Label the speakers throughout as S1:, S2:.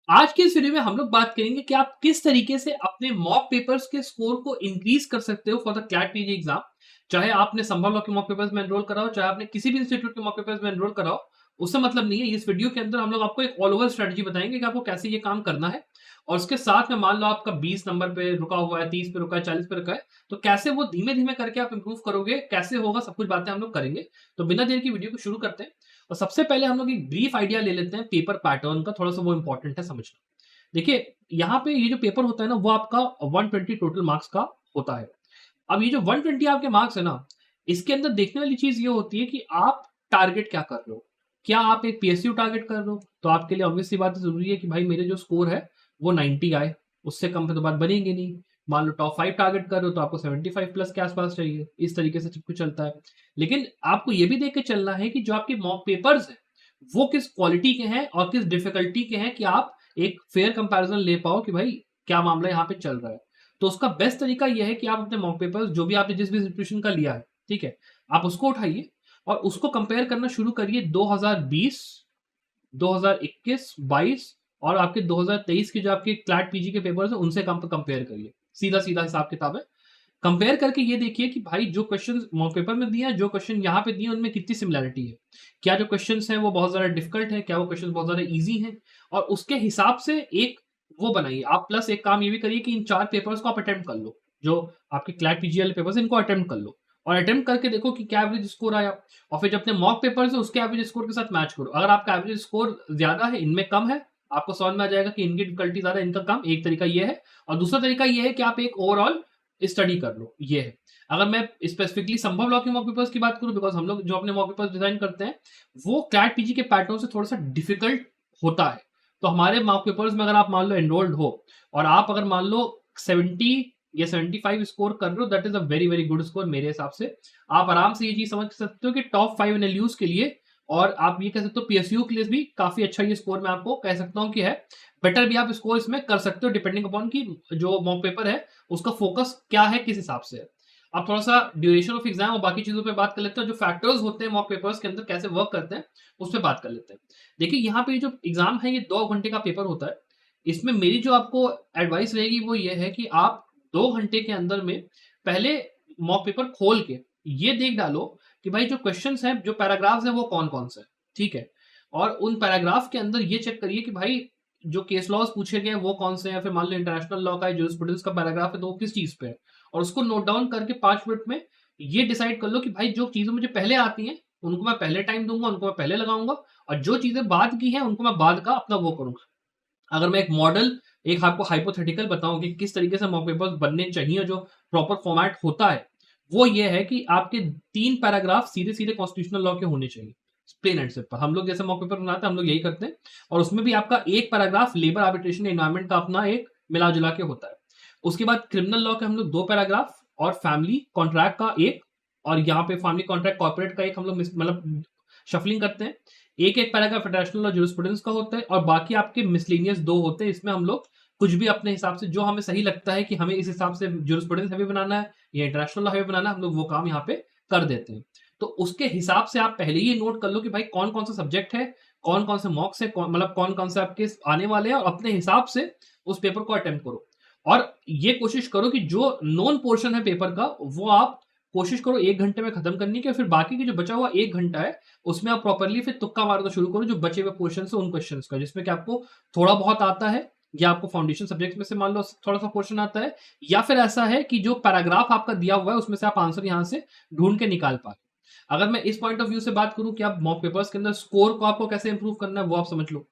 S1: आज के इस वीडियो में हम लोग बात करेंगे कि आप किस तरीके से अपने मॉक पेपर्स के स्कोर को इंक्रीज कर सकते हो for the CLAT PG exam. चाहे आपने संभव लॉ के मॉक पेपर्स में एनरोल कराओ, चाहे आपने किसी भी इंस्टीट्यूट के मॉक पेपर्स में एनरोल कराओ, उससे मतलब नहीं है। इस वीडियो के अंदर हम लोग आपको एक ऑल ओवर स्ट्रेटजी बताएंगे कि आपको कैसे ये काम करना है। और उसके साथ में मान लो आपका 20 नंबर पे रुका हुआ है, 30 पे रुका है, 40 पे रुका है, तो कैसे वो धीमे धीमे करके आप इंप्रूव करोगे, कैसे होगा, सब कुछ बातें हम लोग करेंगे। तो बिना देर की वीडियो को शुरू करते हैं। और सबसे पहले हम लोग एक ब्रीफ आइडिया ले लेते हैं पेपर पैटर्न का, थोड़ा सा वो इंपॉर्टेंट है समझना। देखिए, यहाँ पे ये जो पेपर होता है ना, वो आपका 120 टोटल मार्क्स का होता है। अब ये जो 120 आपके मार्क्स है ना, इसके अंदर देखने वाली चीज़ ये होती है कि आप टारगेट क्या कर रहे हो? क्या आप एक पीएसयू टारगेट कर रहे हो? तो आपके लिए ऑब्वियस सी बात है, ज़रूरी है कि भाई मेरे जो स्कोर है, वो 90 आए, उससे कम पे तो बात बनेगी नहीं। मान लो टॉप 5 टारगेट कर रहे हो, तो आपको 75 प्लस के आस-पास चाहिए। इस तरीके से सब कुछ चलता है। लेकिन आपको ये भी देख के चलना है कि जो आपके मॉक पेपर्स हैं, वो किस क्वालिटी के हैं और किस डिफिकल्टी के हैं कि आप एक फेयर कंपैरिजन ले पाओ कि भाई क्या मामला यहाँ पे चल रहा है। तो उसका बेस्ट तरीका यह है कि आप अपने मॉक पेपर्स जो भी आपने जिस भी इंस्टीट्यूशन का लिया है, ठीक है, आप उसको उठाइए और उसको कंपेयर करना शुरू करिए 2020, 2021, 22 और आपके 2023 के जो आपके क्लैट पीजी के पेपर्स हैं उनसे कंपेयर करिए। सीधा सीधा हिसाब किताब है। कंपेयर करके ये देखिए कि भाई जो क्वेश्चन मॉक पेपर में दिए हैं, जो क्वेश्चन यहाँ पे दिए हैं, उनमें कितनी सिमिलैरिटी है। क्या जो क्वेश्चंस हैं वो बहुत ज़्यादा डिफिकल्ट है, क्या वो क्वेश्चन बहुत ज़्यादा ईज़ी हैं? और उसके हिसाब से एक वो बनाइए आप। प्लस एक काम ये भी करिए कि इन 4 पेपर्स को आप अटेम्प्ट कर लो। जो आपके क्लैट पीजी वाले पेपर्स हैं, इनको अटेम्प्ट कर लो और अटेम्प्ट करके देखो कि क्या एवरेज स्कोर आया। और फिर जो अपने मॉक पेपर्स है उसके एवरेज स्कोर के साथ मैच करो। अगर आपका एवरेज स्कोर ज़्यादा है, इनमें कम है, आपको समझ में आ जाएगा कि इनकी डिफिकल्टी ज़्यादा है, इनका कम। एक तरीका ये है। और दूसरा तरीका ये है कि आप एक ओवरऑल स्टडी कर लो, ये है। अगर मैं स्पेसिफिकली संभव लॉ के मॉक पेपर्स की बात करूं, बिकॉज हम लोग जो अपने मॉक पेपर्स डिजाइन करते हैं वो क्लैट पीजी के पैटर्न से थोड़ा सा डिफिकल्ट होता है। तो हमारे मॉक पेपर्स में अगर आप मान लो एनरोल्ड हो और आप अगर मान लो 70 या 75 स्कोर कर रहे हो, that is a very very good score मेरे हिसाब से। आप आराम से ये चीज समझ सकते हो कि टॉप 5 एनएलयूज के लिए और आप ये कह सकते हो पीएसयू के लिए भी काफी अच्छा ये स्कोर मैं आपको कह सकता हूँ कि है। बेटर भी आप स्कोर इसमें कर सकते हो डिपेंडिंग अपॉन कि जो मॉक पेपर है उसका फोकस क्या है, किस हिसाब से है। अब थोड़ा सा ड्यूरेशन ऑफ एग्जाम और बाकी चीजों पे बात कर लेते हैं, जो फैक्टर्स होते हैं मॉक पेपर्स के अंदर कैसे वर्क करते हैं उस पर बात कर लेते हैं। देखिए, यहाँ पे जो एग्जाम है ये 2 घंटे का पेपर होता है। इसमें मेरी जो आपको एडवाइस रहेगी वो ये है कि आप 2 घंटे के अंदर में पहले मॉक पेपर खोल के ये देख डालो कि भाई जो क्वेश्चंस हैं, जो पैराग्राफ्स हैं, वो कौन कौन से हैं, ठीक है। और उन पैराग्राफ के अंदर ये चेक करिए कि भाई जो केस लॉज पूछे गए हैं वो कौन से हैं। फिर मान लो इंटरनेशनल लॉ का जूरिस्प्रूडेंस का पैराग्राफ है तो वो किस चीज पे है, और उसको नोट डाउन करके 5 मिनट में ये डिसाइड कर लो कि भाई जो चीजें मुझे पहले आती हैं उनको मैं पहले टाइम दूंगा, उनको मैं पहले लगाऊंगा, और जो चीजें बाद की हैं उनको मैं बाद का अपना वो करूंगा। अगर मैं एक मॉडल, एक आपको हाइपोथेटिकल बताऊं कि किस तरीके से मॉक पेपर्स बनने चाहिए, जो प्रॉपर फॉर्मेट होता है वो ये है कि आपके 3 पैराग्राफ सीधे सीधे कॉन्स्टिट्यूशनल लॉ के होने चाहिए। प्लेन एंड सिंपल हम लोग जैसे मॉक पेपर बनाते हैं हम लोग यही करते हैं। और उसमें भी आपका एक पैराग्राफ लेबर आर्बिट्रेशन एनवायरमेंट का अपना एक मिला जुला के होता है। उसके बाद क्रिमिनल लॉ के हम लोग 2 पैराग्राफ और फैमिली कॉन्ट्रैक्ट का एक, और यहाँ पे फैमिली कॉन्ट्रैक्ट कॉर्पोरेट का एक हम लोग मतलब शफलिंग करते हैं। एक एक पैराग्राफ इंटरनेशनल लॉ जूरिस्प्रूडेंस का होता है और बाकी आपके मिसलेनियस 2 होते हैं। इसमें हम लोग कुछ भी अपने हिसाब से जो हमें सही लगता है कि हमें इस हिसाब से जूरिस्प्रूडेंस हैवी बनाना है या इंटरनेशनल लॉ हैवी बनाना है, हम लोग वो काम यहाँ पे कर देते हैं। तो उसके हिसाब से आप पहले ही नोट कर लो कि भाई कौन कौन सा सब्जेक्ट है, कौन कौन से मॉक्स है, मतलब कौन कौन से आपके आने वाले हैं, और अपने हिसाब से उस पेपर को अटेम्प्ट करो। और ये कोशिश करो कि जो नॉन पोर्शन है पेपर का वो आप कोशिश करो 1 घंटे में खत्म करने की। और फिर बाकी की जो बचा हुआ 1 घंटा है उसमें आप प्रॉपर्ली फिर तुक्का मारना शुरू करो जो बचे हुए पोर्शन है उन क्वेश्चन का, जिसमें कि आपको थोड़ा बहुत आता है, या आपको फाउंडेशन सब्जेक्ट में से मान लो थोड़ा सा क्वेश्चन आता है, या फिर ऐसा है कि जो पैराग्राफ आपका दिया हुआ है उसमें से आप आंसर यहाँ से ढूंढ के निकाल पाए। अगर मैं इस पॉइंट ऑफ व्यू से बात करूं कि आप मॉक पेपर्स के अंदर स्कोर को आपको कैसे इंप्रूव करना है वो आप समझ लो।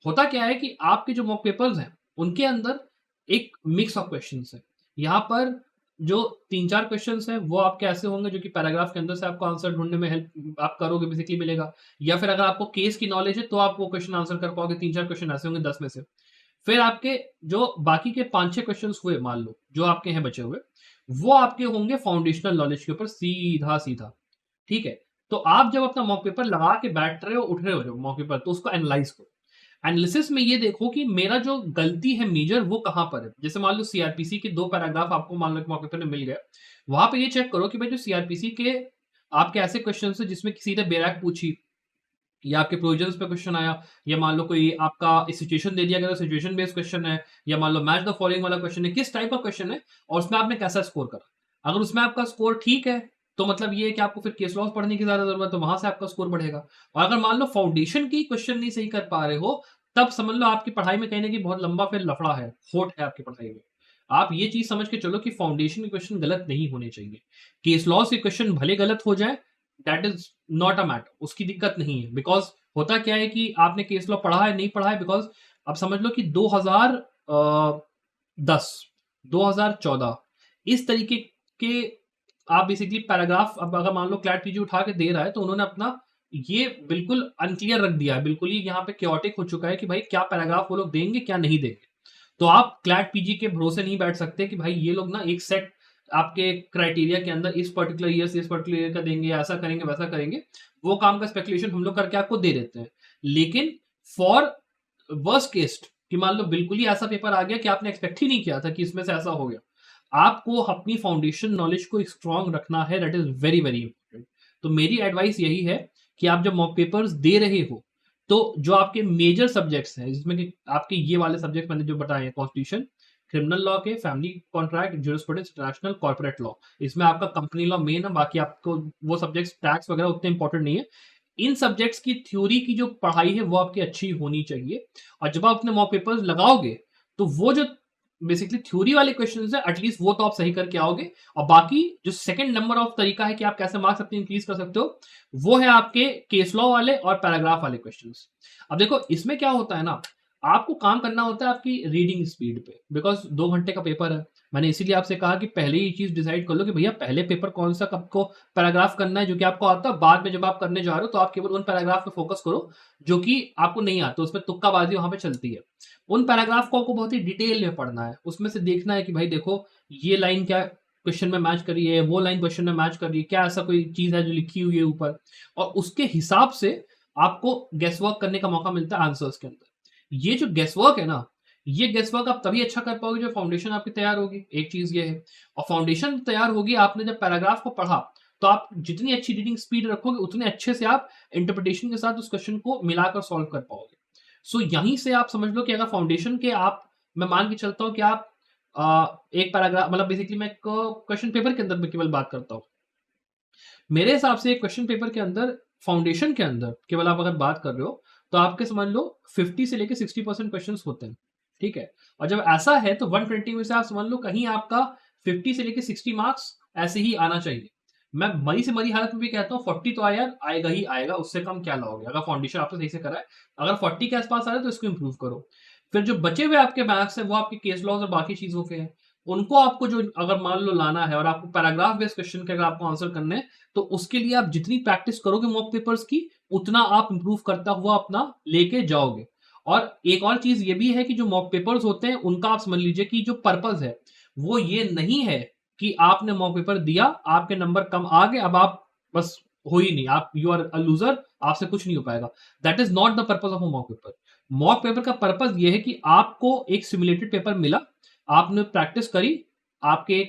S1: होता क्या है कि आपके जो मॉक पेपर्स हैं उनके अंदर एक मिक्स ऑफ क्वेश्चंस है। यहाँ पर जो 3-4 क्वेश्चंस हैं वो आपके ऐसे होंगे जो कि पैराग्राफ के अंदर से आपको आंसर ढूंढने में हेल्प आप करोगे, बेसिकली मिलेगा। या फिर अगर आपको केस की नॉलेज है तो आप वो क्वेश्चन आंसर कर पाओगे। 3-4 क्वेश्चन ऐसे होंगे 10 में से। फिर आपके जो बाकी के 5-6 क्वेश्चन हुए मान लो जो आपके हैं बचे हुए, वो आपके होंगे फाउंडेशनल नॉलेज के ऊपर सीधा सीधा, ठीक है। तो आप जब अपना मॉक पेपर लगा के बैठ रहे हो, उठ रहे हो जब मॉक पेपर, तो उसको एनालाइज करो। एनालिसिस में ये देखो कि मेरा जो गलती है मेजर वो कहां पर है। जैसे मान लो सीआरपीसी के 2 पैराग्राफ आपको मान लो मॉक पेपर में मिल गया, वहां पे ये चेक करो कि भाई जो सीआरपीसी के आपके ऐसे क्वेश्चन है जिसमें सीधे बेरैक पूछी, या आपके प्रोविजंस पे क्वेश्चन आया, या मान लो कोई आपका सिचुएशन दे दिया गया, सिचुएशन बेस्ड क्वेश्चन है, या मान लो मैच द फॉलोइंग वाला क्वेश्चन है, किस टाइप का क्वेश्चन है और उसमें आपने कैसा स्कोर करा। अगर उसमें आपका स्कोर ठीक है तो मतलब ये है कि आपको फिर केस लॉस पढ़ने की ज्यादा जरूरत है, तो वहां से आपका स्कोर बढ़ेगा। और अगर मान लो फाउंडेशन की क्वेश्चन नहीं सही कर पा रहे हो, तब समझ लो आपकी पढ़ाई में कहीं ना कहीं बहुत लंबा फिर लफड़ा है, खोट है आपकी पढ़ाई में। आप ये चीज समझ के चलो कि फाउंडेशन के क्वेश्चन गलत नहीं होने चाहिए। केस लॉस के क्वेश्चन भले गलत हो जाए, that is not a matter, उसकी दिक्कत नहीं है। बिकॉज होता क्या है कि आपने केस लॉ पढ़ा है नहीं पढ़ा है, बिकॉज अब समझ लो कि 2010 2014 इस तरीके के आप बेसिकली पैराग्राफ, अब अगर मान लो क्लैट पीजी उठा के दे रहा है तो उन्होंने अपना ये बिल्कुल अनक्लियर रख दिया है, बिल्कुल ही यहाँ पे क्योटिक हो चुका है कि भाई क्या पैराग्राफ वो लोग देंगे क्या नहीं देंगे। तो आप क्लैट पीजी के भरोसे नहीं बैठ सकते कि भाई ये लोग ना एक सेट आपके क्राइटेरिया के अंदर इस पर्टिकुलर ईयर से इस पर्टिकुलर ईयर का देंगे, ऐसा करेंगे वैसा करेंगे। वो काम का स्पेकुलेशन हम लोग करके आपको दे देते हैं। लेकिन फॉर वर्स्ट केस कि मान लो बिल्कुल ही ऐसा पेपर आ गया कि आपने एक्सपेक्ट ही नहीं किया था कि इसमें से ऐसा हो गया, आपको अपनी फाउंडेशन नॉलेज को स्ट्रांग रखना है, that is very very important. तो मेरी एडवाइस यही है कि आप जब मॉक पेपर्स दे रहे हो तो जो आपके मेजर सब्जेक्ट्स हैं, जिसमें कि आपके ये वाले सब्जेक्ट मैंने जो बताए हैं, कॉन्स्टिट्यूशन, क्रिमिनल लॉ के, family contract, jurisprudence, international, corporate law, इसमें आपका कंपनी लॉ मेन है, बाकी आपको वो सब्जेक्ट्स टैक्स वगैरह उतने इंपॉर्टेंट नहीं है। इन सब्जेक्ट्स की थ्योरी की जो पढ़ाई है वो आपकी अच्छी होनी चाहिए। और जब आप अपने मॉक पेपर्स लगाओगे तो वो जो बेसिकली थ्योरी वाले क्वेश्चन है एटलीस्ट वो तो आप सही करके आओगे। और बाकी जो सेकंड नंबर ऑफ तरीका है कि आप कैसे मार्क्स अपने इंक्रीज कर सकते हो, वो है आपके केस लॉ वाले और पैराग्राफ वाले क्वेश्चंस। अब देखो इसमें क्या होता है ना, आपको काम करना होता है आपकी रीडिंग स्पीड पे, बिकॉज 2 घंटे का पेपर है। मैंने इसीलिए आपसे कहा कि पहले ही चीज डिसाइड कर लो कि भैया पहले पेपर कौन सा कब को पैराग्राफ करना है जो कि आपको आता है। बाद में जब आप करने जा रहे हो तो आप केवल उन पैराग्राफ पे फोकस करो जो कि आपको नहीं आता, उसमें तुक्काबाजी वहां पे चलती है। उन पैराग्राफ को आपको बहुत ही डिटेल में पढ़ना है, उसमें से देखना है कि भाई देखो ये लाइन क्या क्वेश्चन में मैच कर रही है, वो लाइन क्वेश्चन में मैच कर रही है, क्या ऐसा कोई चीज है जो लिखी हुई है ऊपर, और उसके हिसाब से आपको गेस वर्क करने का मौका मिलता है आंसर्स के अंदर। ये जो गेस वर्क है ना, ये गेस वर्क आप तभी अच्छा कर पाओगे जब फाउंडेशन आपकी तैयार होगी, एक चीज ये है। और फाउंडेशन तैयार होगी, आपने जब पैराग्राफ को पढ़ा तो आप जितनी अच्छी रीडिंग स्पीड रखोगे उतने अच्छे से आप इंटरप्रिटेशन के साथ उस क्वेश्चन को मिलाकर सॉल्व कर पाओगे। सो यहीं से आप समझ लो कि अगर फाउंडेशन के आप, मैं मान के चलता हूं कि आप एक पैराग्राफ, मतलब बेसिकली मैं क्वेश्चन पेपर के अंदर में केवल बात करता हूं, मेरे हिसाब से क्वेश्चन पेपर के अंदर, फाउंडेशन के अंदर केवल आप अगर बात कर रहे हो तो आपके समझ लो 50 से लेके 60% क्वेश्चंस होते हैं, ठीक है। और जब ऐसा है तो 120 में से आप समझ लो कहीं आपका 50 से लेके 60 मार्क्स ऐसे ही आना चाहिए। मैं मरी से मरी हालत में भी कहता हूँ 40 तो आया, आएगा ही आएगा, उससे कम क्या लाओगे अगर फाउंडेशन आपने सही से करा है। अगर 40 के आसपास आ रहा है तो इसको इंप्रूव करो। फिर जो बचे हुए आपके मैथ्स है वो आपके केस लॉज और बाकी चीजों के हैं, उनको आपको जो अगर मान लो लाना है और आपको पैराग्राफ बेस्ड क्वेश्चन के अगर आपको आंसर करने हैं, तो उसके लिए आप जितनी प्रैक्टिस करोगे मॉक पेपर्स की, उतना आप इंप्रूव करता हुआ अपना लेके जाओगे। और एक और चीज ये भी है कि जो मॉक पेपर्स होते हैं उनका आप समझ लीजिए कि जो पर्पस है वो ये नहीं है कि आपने मॉक पेपर दिया, आपके नंबर कम आ गए, अब आप बस हो ही नहीं, आप यू आर अ लूजर, आपसे कुछ नहीं हो पाएगा। That is not the purpose of a mock paper. Mock paper का पर्पस ये है कि आपको एक सिमुलेटेड पेपर मिला, आपने प्रैक्टिस करी, आपके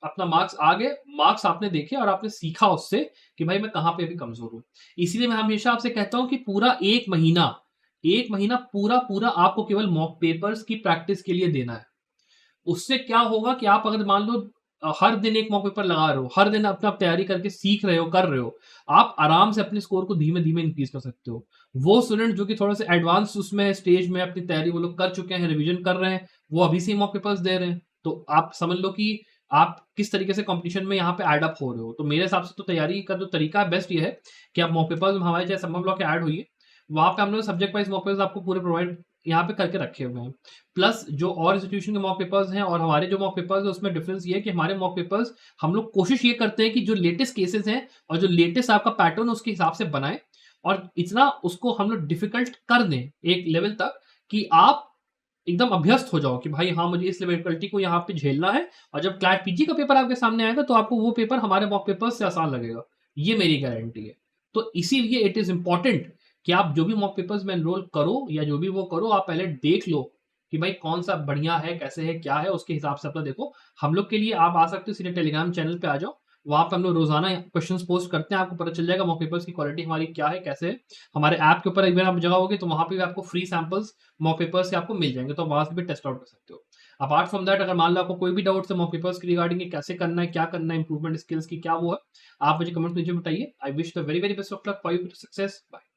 S1: अपना मार्क्स आ गए, मार्क्स आपने देखे और आपने सीखा उससे कि भाई मैं कहां पे भी कमजोर हूं। इसीलिए मैं हमेशा आपसे कहता हूं कि पूरा एक महीना पूरा पूरा आपको केवल मॉक पेपर्स की प्रैक्टिस के लिए देना है। उससे क्या होगा कि आप अगर मान लो हर दिन एक मॉक पेपर लगा रहे हो, हर दिन अपना तैयारी करके सीख रहे हो, कर रहे हो, आप आराम से अपने स्कोर को धीमे धीमे इंक्रीज कर सकते हो। वो स्टूडेंट जो कि थोड़ा सा एडवांस उसमें स्टेज में अपनी तैयारी वो लोग कर चुके हैं, रिवीजन कर रहे हैं, वो अभी से मॉक पेपर्स दे रहे हैं, तो आप समझ लो कि आप किस तरीके से कंपटीशन में यहाँ पे एड अप हो रहे हो। तो मेरे हिसाब से तो तैयारी का जो तरीका है बेस्ट ये है कि आप मॉक पेपर्स हमारे चाहे संभव लॉ के ऐड हुई है, वहां पे हम लोग सब्जेक्ट वाइज मॉक पेपर्स आपको पूरे प्रोवाइड यहाँ पे करके रखे हुए हैं। प्लस जो और इंस्टीट्यूशन के मॉक पेपर्स हैं और हमारे जो मॉक पेपर्स है उसमें डिफरेंस ये है कि हमारे मॉक पेपर्स हम लोग कोशिश ये करते हैं कि जो लेटेस्ट केसेस हैं और जो लेटेस्ट आपका पैटर्न उसके हिसाब से बनाए, और इतना उसको हम लोग डिफिकल्ट कर दें एक लेवल तक कि आप एकदम अभ्यस्त हो जाओ कि भाई हाँ मुझे इस लेवल डिफिकल्टी को यहाँ पे झेलना है। और जब क्लैट पीजी का पेपर आपके सामने आएगा तो आपको वो पेपर हमारे मॉक पेपर से आसान लगेगा, ये मेरी गारंटी है। तो इसीलिए इट इज इंपॉर्टेंट कि आप जो भी मॉक पेपर्स में एनरोल करो या जो भी वो करो, आप पहले देख लो कि भाई कौन सा बढ़िया है, कैसे है, क्या है, उसके हिसाब से अपना देखो। हम लोग के लिए आप आ सकते हो, सीधे टेलीग्राम चैनल पे आ जाओ, वहाँ पे हम लोग रोज़ाना क्वेश्चंस पोस्ट करते हैं, आपको पता चल जाएगा मॉक पेपर्स की क्वालिटी हमारी क्या है, कैसे है। हमारे ऐप के ऊपर एक बार आप जगह होगे तो वहाँ पे भी आपको फ्री सैंपल्स मॉक पेपर्स के आपको मिल जाएँगे, तो आप वहाँ से भी टेस्ट आउट कर सकते हो। अपार्ट फ्रॉम दैट अगर मान लो आपको कोई भी डाउट्स है मॉक पेपर्स के रिगार्डिंग ये कैसे करना है, क्या करना है, इंप्रूवमेंट स्किल्स की क्या वो है, आप मुझे कमेंट नीचे बताइए। I wish the very, very best of luck for you to success. Bye.